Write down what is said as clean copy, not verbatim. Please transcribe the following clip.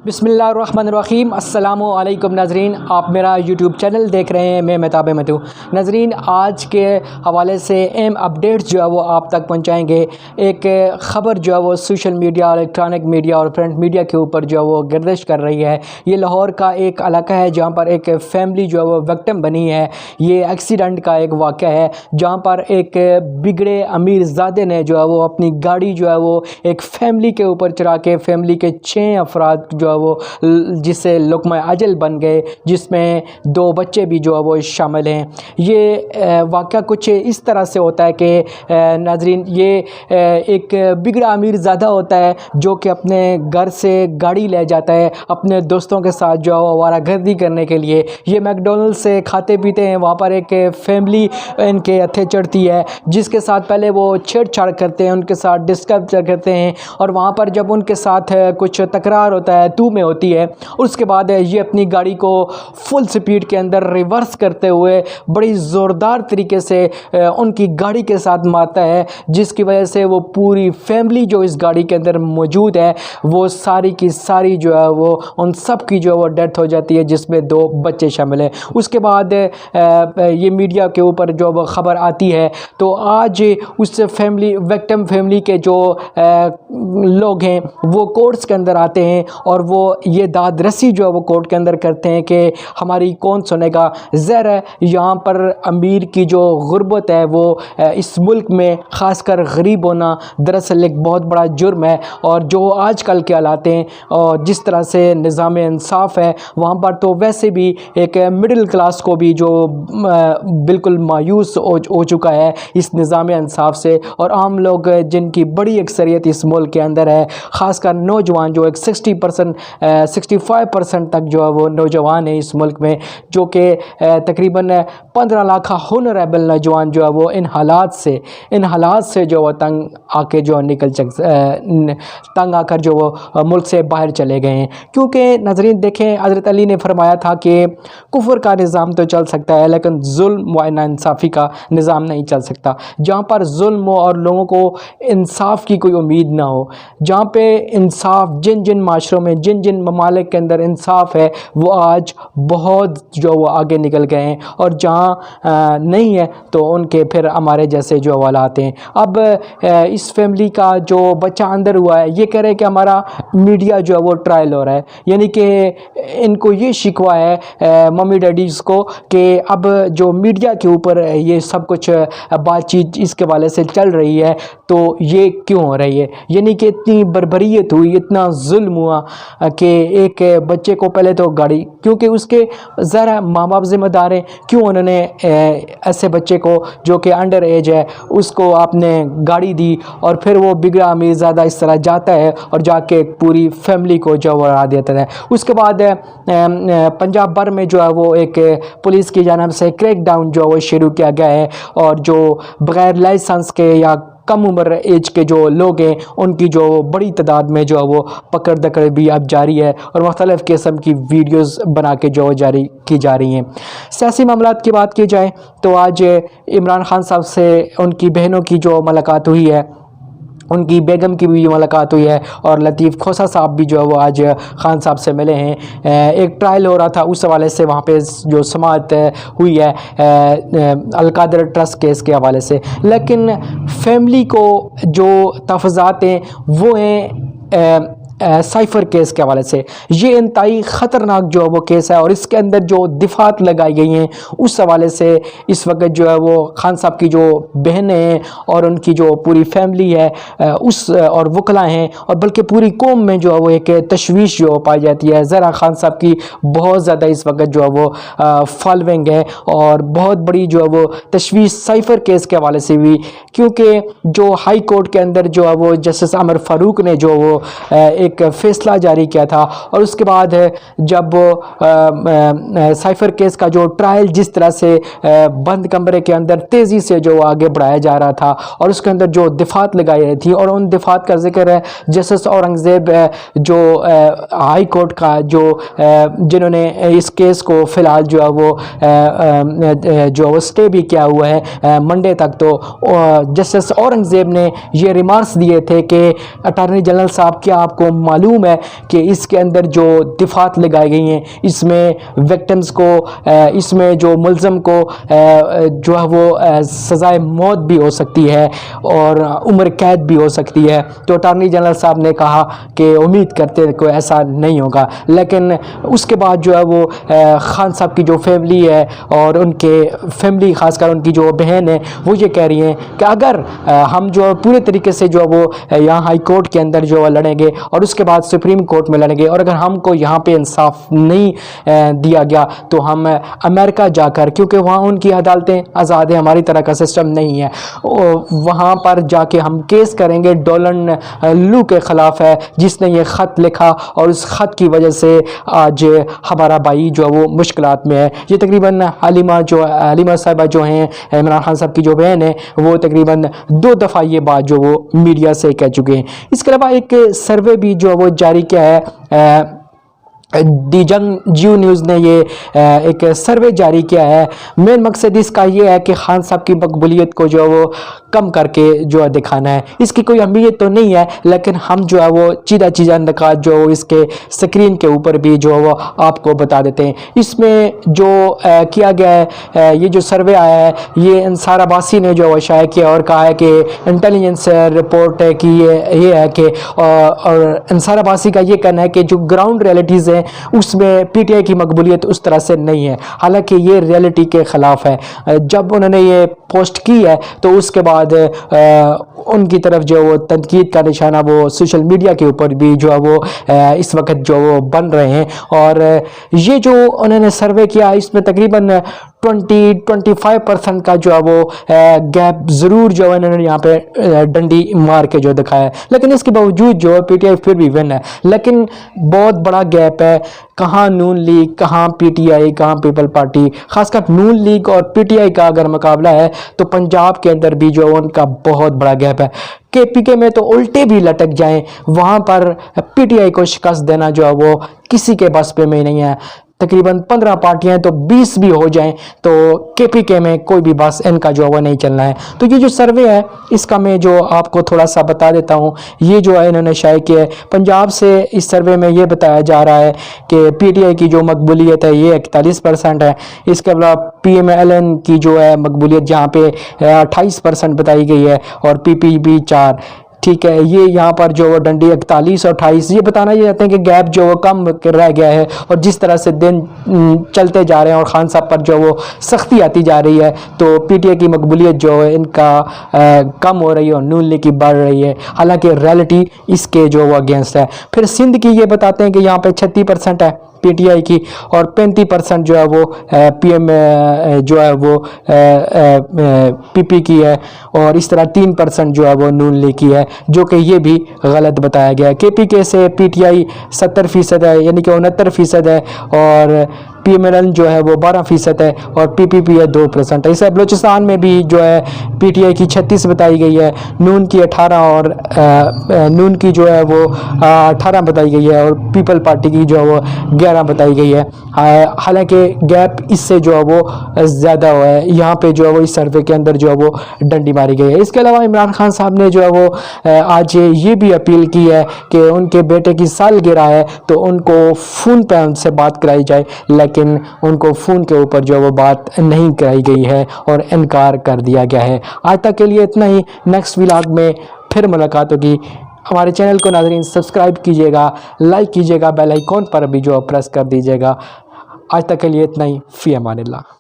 बिस्मिल्लाहिर्रहमानिर्रहीम। अस्सलामु अलैकुम नाज़रीन, आप मेरा यूट्यूब चैनल देख रहे हैं। मैं मेहताब अहमद हूँ। नाज़रीन, आज के हवाले से अहम अपडेट्स जो है वो आप तक पहुँचाएंगे। एक ख़बर जो है वो सोशल मीडिया, इलेक्ट्रॉनिक मीडिया और प्रिंट मीडिया के ऊपर जो है वो गर्दिश कर रही है। ये लाहौर का एक इलाका है जहाँ पर एक फ़ैमिली जो है वो विक्टिम बनी है। ये एक्सीडेंट का एक वाक़या है जहाँ पर एक बिगड़े अमीर ज़ादे ने जो है वो अपनी गाड़ी जो है वो एक फ़ैमिली के ऊपर चढ़ा के फ़ैमिली के 6 अफराद जो है वो जिससे लुक़्मा अजल बन गए, जिसमें 2 बच्चे भी जो है वो शामिल हैं। ये वाक़या कुछ इस तरह से होता है कि नाज़रीन, ये एक बिगड़ा अमीर ज़ादा होता है जो कि अपने घर से गाड़ी ले जाता है अपने दोस्तों के साथ जो है आवारागर्दी करने के लिए। ये मैकडॉनल्ड से खाते पीते हैं, वहाँ पर एक फ़ैमिली इनके हथे चढ़ती है जिसके साथ पहले वो छेड़छाड़ करते हैं, उनके साथ डिस्कस करते हैं और वहाँ पर जब उनके साथ कुछ तकरार होता है, तू में होती है, उसके बाद ये अपनी गाड़ी को फुल स्पीड के अंदर रिवर्स करते हुए बड़ी ज़ोरदार तरीके से उनकी गाड़ी के साथ मारता है, जिसकी वजह से वो पूरी फैमिली जो इस गाड़ी के अंदर मौजूद है वो सारी की सारी जो है वो उन सब की जो है वो डेथ हो जाती है, जिसमें 2 बच्चे शामिल हैं। उसके बाद ये मीडिया के ऊपर जो वो ख़बर आती है तो आज उस फैमिली विक्टिम फैमिली के जो लोग हैं वो कोर्ट्स के अंदर आते हैं और वो ये दाद रसी जो है वो कोर्ट के अंदर करते हैं कि हमारी कौन सुनेगा। ज़ाहिर है यहाँ पर अमीर की जो गुर्बत है वो इस मुल्क में ख़ासकर गरीब होना दरअसल एक बहुत बड़ा जुर्म है। और जो आजकल के हालात हैं और जिस तरह से निज़ाम इंसाफ है वहाँ पर तो वैसे भी एक मिडिल क्लास को भी जो बिल्कुल मायूस हो चुका है इस निज़ाम इंसाफ से। और आम लोग जिनकी बड़ी अक्सरियत इस मुल्क के अंदर है, ख़ासकर नौजवान जो एक 65% तक जो है वो नौजवान है इस मुल्क में, जो कि तकरीबन 15 लाख हुनरेबल नौजवान जो है वो इन हालात से जो वो तंग आके जो तंग आकर जो वो मुल्क से बाहर चले गए हैं। क्योंकि नाज़रीन देखें, हज़रत अली ने फरमाया था कि कुफ्र का निज़ाम तो चल सकता है लेकिन जुल्म व नाइंसाफ़ी का निज़ाम नहीं चल सकता। जहाँ पर जुल्म हो और लोगों को इंसाफ की कोई उम्मीद ना हो, जहाँ पे इंसाफ जिन माशरों में जिन ममालिक के अंदर इंसाफ है वो आज बहुत जो वो आगे निकल गए हैं और जहाँ नहीं है तो उनके फिर हमारे जैसे जो वाला आते हैं। अब इस फैमिली का जो बच्चा अंदर हुआ है ये कह रहे हैं कि हमारा मीडिया जो है वो ट्रायल हो रहा है, यानी कि इनको ये शिकवा है मम्मी डैडीज़ को कि अब जो मीडिया के ऊपर ये सब कुछ बातचीत इसके वाले से चल रही है तो ये क्यों हो रही है, यानी कि इतनी बर्बरियत हुई, इतना जुल्म हुआ कि एक बच्चे को पहले तो गाड़ी, क्योंकि उसके ज़रा माँ बाप ज़िम्मेदार हैं, क्यों उन्होंने ऐसे बच्चे को जो कि अंडर एज है उसको आपने गाड़ी दी और फिर वो बिगड़ा अमीर ज़्यादा इस तरह जाता है और जाके पूरी फैमिली को जो उड़ा देता है। उसके बाद पंजाब भर में जो है वो एक पुलिस की जानिब से क्रैक डाउन जो है वो शुरू किया गया है और जो बग़ैर लाइसेंस के या कम उम्र एज के जो लोग हैं उनकी जो बड़ी तादाद में जो है वो पकड़ दकड़ भी अब जारी है और मुख्तलिफ़ किस्म की वीडियोस बना के जो जारी की जा रही हैं। सियासी मामलात की बात की जाए तो आज इमरान खान साहब से उनकी बहनों की जो मुलाकात हुई है, उनकी बेगम की भी मुलाकात हुई है और लतीफ़ खोसा साहब भी जो है वो आज खान साहब से मिले हैं। एक ट्रायल हो रहा था उस हवाले से वहाँ पे जो समाअत हुई है अलकादर ट्रस्ट केस के हवाले से, लेकिन फैमिली को जो तहफ़्फ़ुज़ात हैं वो हैं साइफ़र केस के हवाले से। ये इंतहाई ख़तरनाक जो है वो केस है और इसके अंदर जो दिफ़ात लगाई गई हैं उस हवाले से इस वक्त जो है वो खान साहब की जो बहनें हैं और उनकी जो पूरी फैमिली है उस और वकला हैं और बल्कि पूरी कौम में जो है वो एक तशवीश जो पाई जाती है। ज़रा खान साहब की बहुत ज़्यादा इस वक्त जो है वो फॉलोइंग है और बहुत बड़ी जो है वो तशवीश साइफ़र केस के हवाले से भी, क्योंकि जो हाई कोर्ट के अंदर जो है वो जस्टिस अमर फ़ारूक ने जो वो एक फ़ैसला जारी किया था और उसके बाद जब साइफ़र केस का जो ट्रायल जिस तरह से बंद कमरे के अंदर तेज़ी से जो आगे बढ़ाया जा रहा था और उसके अंदर जो दिफ़ात लगाई रही थी और उन दिफ़ात का ज़िक्र है जस्टिस औरंगज़ेब जो हाई कोर्ट का जो जिन्होंने इस केस को फ़िलहाल जो है वो जो स्टे भी किया हुआ है मंडे तक, तो जस्टिस औरंगज़ेब ने ये रिमार्क्स दिए थे कि अटॉर्नी जनरल साहब क्या आपको معلوم ہے کہ اس کے اندر جو دفعات لگائی گئی ہیں اس میں وکٹمز کو اس میں جو ملزم کو جو ہے وہ سزائے موت بھی ہو سکتی ہے اور عمر قید بھی ہو سکتی ہے۔ تو اٹارنی جنرل صاحب نے کہا کہ امید کرتے ہیں کوئی ایسا نہیں ہوگا، لیکن اس کے بعد جو ہے وہ خان صاحب کی جو فیملی ہے اور ان کے فیملی خاص کر ان کی جو بہن ہے وہ یہ کہہ رہی ہیں کہ اگر ہم جو پورے طریقے سے جو وہ یہاں ہائی کورٹ کے اندر جو لڑیں گے اور اس کے بعد سپریم کورٹ میں لڑیں گے اور اگر ہم کو یہاں پہ انصاف نہیں دیا گیا تو ہم امریکہ جا کر، کیونکہ وہاں ان کی عدالتیں آزاد ہیں، ہماری طرح کا سسٹم نہیں ہے، وہاں پر جا کے ہم کیس کریں گے ڈولن لو کے خلاف ہے جس نے یہ خط لکھا اور اس خط کی وجہ سے آج ہمارا بھائی جو ہے وہ مشکلات میں ہے۔ یہ تقریباً حلیمہ صاحبہ جو ہیں عمران خان صاحب کی جو بہن ہے وہ تقریباً 2 دفعہ یہ بات جو وہ میڈیا سے کہہ چکے ہیں۔ اس کے علاوہ ایک سروے بھی جو وہ جاری کیا ہے، دی جنگ جیو نیوز نے یہ ایک سروے جاری کیا ہے۔ مین مقصد اس کا یہ ہے کہ خان صاحب کی مقبولیت کو جو وہ کم کر کے جو ہے دکھانا ہے۔ اس کی کوئی اہمیت تو نہیں ہے لیکن ہم جو ہے وہ چیدہ نکات جو اس کے سکرین کے اوپر بھی جو وہ آپ کو بتا دیتے ہیں۔ اس میں جو کیا گیا ہے، یہ جو سروے آیا ہے یہ انصار عباسی نے جو شائع کیا اور کہا ہے کہ انٹیلیجنس رپورٹ ہے کہ یہ ہے کہ اور انصار عباسی کا یہ کہنا ہے کہ جو گراؤنڈ ریئلٹیز ہیں اس میں پی ٹی آئی کی مقبولیت اس طرح سے نہیں ہے، حالانکہ یہ ریئلٹی کے خلاف ہے۔ جب انہوں نے یہ پوسٹ کی ہے تو اس کے بعد ان کی طرف جو وہ تنقید کا نشانہ وہ سوشل میڈیا کے اوپر بھی جو ہے وہ اس وقت جو وہ بن رہے ہیں، اور یہ جو انہوں نے سروے کیا اس میں تقریباً 25% کا جو ہے وہ گیپ ضرور جو ہے انہوں نے یہاں پہ ڈنڈی مار کے جو دکھایا ہے، لیکن اس کے باوجود جو ہے پی ٹی آئی پھر بھی ون ہے، لیکن بہت بڑا گیپ ہے۔ کہاں نون لیگ، کہاں پی ٹی آئی، کہاں پیپل پارٹی، خاص کر نون لیگ اور پی ٹی آئی کا اگر مقابلہ ہے تو پنجاب کے اندر بھی جو ان کا بہت بڑا گیپ ہے۔ کے پی کے میں تو الٹے بھی لٹک جائیں، وہاں پر پی ٹی آئی کو شکست دینا جو ہے وہ کسی کے بس پہ میں نہیں ہے۔ تقریباً 15 پارٹیاں تو 20 بھی ہو جائیں تو کے پی کے میں کوئی بھی بس ان کا جو وہ نہیں چلنا ہے۔ تو یہ جو سروے ہے اس کا میں جو آپ کو تھوڑا سا بتا دیتا ہوں، یہ جو ہے انہوں نے شائع کیا ہے پنجاب سے۔ اس سروے میں یہ بتایا جا رہا ہے کہ پی ٹی آئی کی جو مقبولیت ہے یہ 41% ہے۔ اس کے علاوہ پی ایم ایل این کی جو ہے مقبولیت جہاں پہ 28% بتائی گئی ہے اور پی پی بھی 4، ٹھیک ہے۔ یہ یہاں پر جو وہ ڈنڈی 41 اور 28، یہ بتانا یہ چاہتے ہیں کہ گیپ جو وہ کم رہ گیا ہے، اور جس طرح سے دن چلتے جا رہے ہیں اور خان صاحب پر جو وہ سختی آتی جا رہی ہے تو پی ٹی آئی کی مقبولیت جو ہے ان کا کم ہو رہی ہے اور نون لیگ کی بڑھ رہی ہے، حالانکہ ریئلٹی اس کے جو وہ اگینسٹ ہے۔ پھر سندھ کی یہ بتاتے ہیں کہ یہاں پہ 36% ہے پی ٹی آئی کی اور 35% جو ہے وہ پی ایم جو ہے وہ پی پی کی ہے، اور اس طرح 3% جو ہے وہ نون لیگ کی ہے، جو کہ یہ بھی غلط بتایا گیا ہے۔ کے پی کے سے پی ٹی آئی 70% ہے، یعنی کہ 69% ہے، اور پی ایم ایل این جو ہے وہ 12% ہے اور پی پی پی ہے 2%۔ اس سے بلوچستان میں بھی جو ہے پی ٹی آئی کی 36 بتائی گئی ہے، نون کی 18 اور نون کی جو ہے وہ 18 بتائی گئی ہے، اور پیپل پارٹی کی جو ہے وہ 11 بتائی گئی ہے، حالانکہ گیپ اس سے جو ہے وہ زیادہ ہوا ہے۔ یہاں پہ جو ہے وہ اس سروے کے اندر جو ہے وہ ڈنڈی ماری گئی ہے۔ اس کے علاوہ عمران خان صاحب نے جو ہے وہ آج یہ بھی اپیل کی ہے کہ ان کے بیٹے کی سالگرہ ہے تو ان کو فون پہ ان سے بات کرائی جائے، لیکن ان کو فون کے اوپر جو وہ بات نہیں کرائی گئی ہے اور انکار کر دیا گیا ہے۔ آج تک کے لیے اتنا ہی، نیکسٹ ولاگ میں پھر ملاقات ہوگی۔ ہمارے چینل کو ناظرین سبسکرائب کیجیے گا، لائک کیجیے گا، بیل آئیکن پر بھی جو پریس کر دیجیے گا۔ آج تک کے لیے اتنا ہی، فی امان اللہ۔